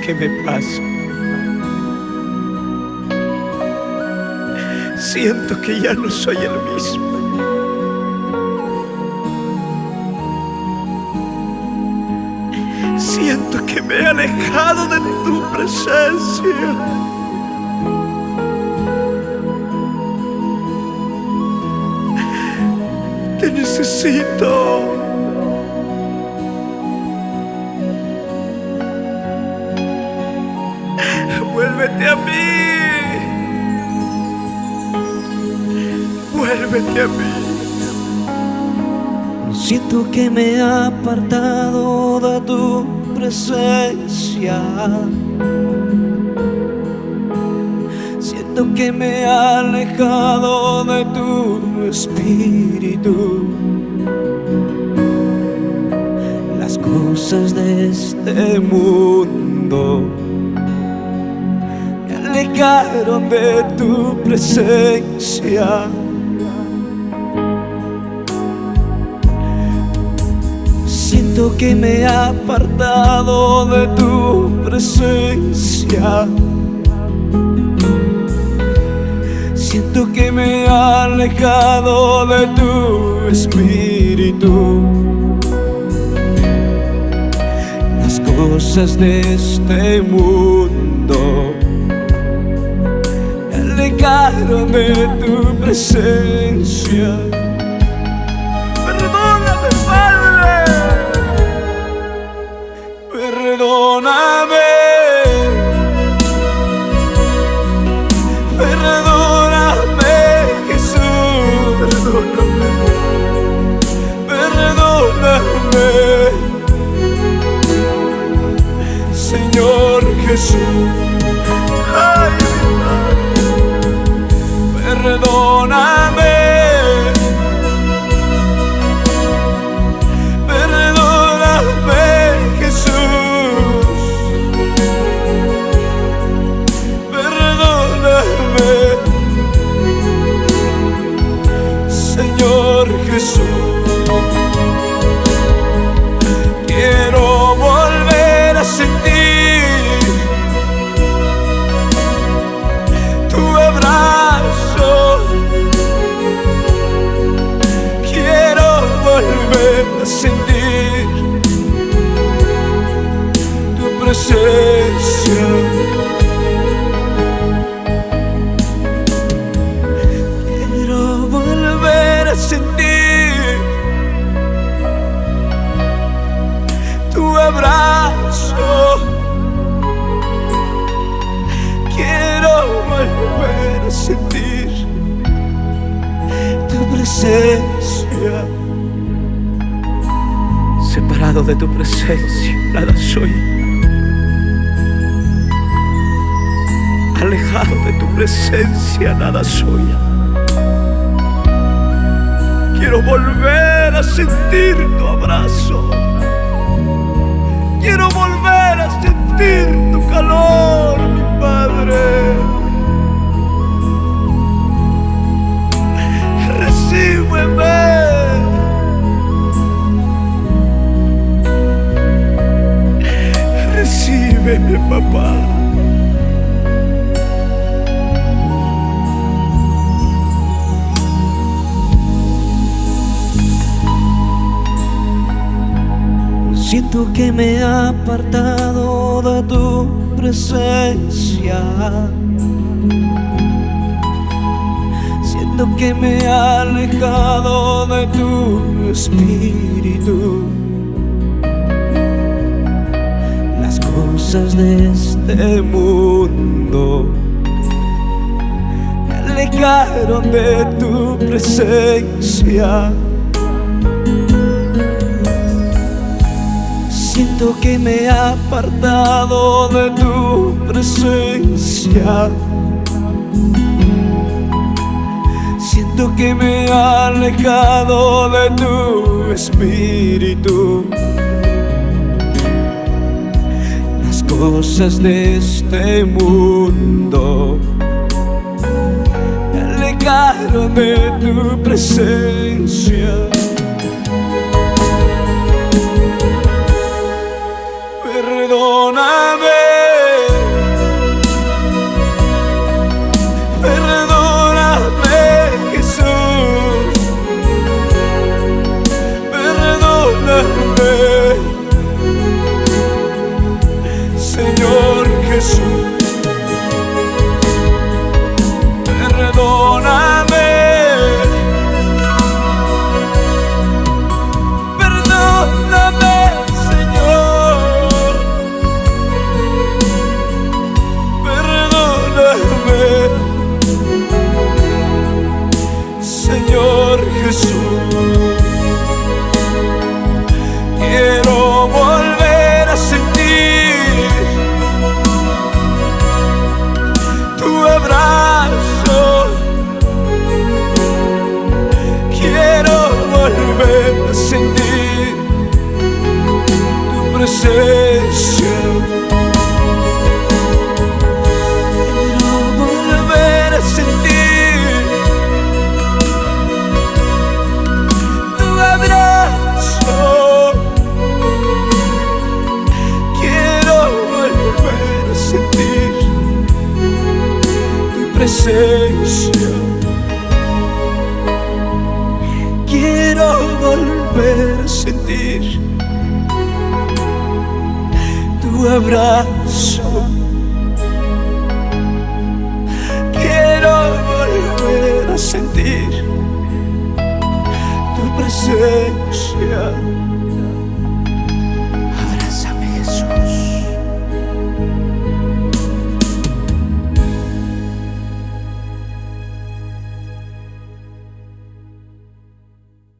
qué me pasa. Siento que ya no soy el mismo. Siento que me he alejado de tu presencia. Te necesito. Vuélvete a mí. Vuélvete a mí. Siento que me he apartado de tu presencia. Siento que me he alejado de tu espíritu. Las cosas de este mundo me alejaron de tu presencia. Siento que me he apartado de tu presencia. Siento que me he alejado de tu espíritu. Las cosas de este mundo me alejaron de tu presencia. Perdóname, Padre. Perdóname. Perdóname, Jesús. Perdóname. Perdóname, Señor Jesús. Ay, mi Padre. Perdóname. Señor Jesús, quiero volver a sentir tu abrazo. Quiero volver a sentir tu presencia. Sentir tu abrazo. Quiero volver a sentir tu presencia. Separado de tu presencia, nada soy. Alejado de tu presencia, nada soy. Quiero volver a sentir tu abrazo. Quiero volver a sentir tu calor, mi Padre. Recíbeme. Recíbeme, papá. Siento que me he apartado de tu presencia. Siento que me he alejado de tu espíritu. Las cosas de este mundo me alejaron de tu presencia. Siento que me he apartado de tu presencia. Siento que me he alejado de tu espíritu. Las cosas de este mundo me alejaron de tu presencia. Perdóname. presencia. Quiero volver a sentir tu abrazo. Quiero volver a sentir tu presencia. Quiero volver a sentir tu abrazo. Quiero volver a sentir tu presencia.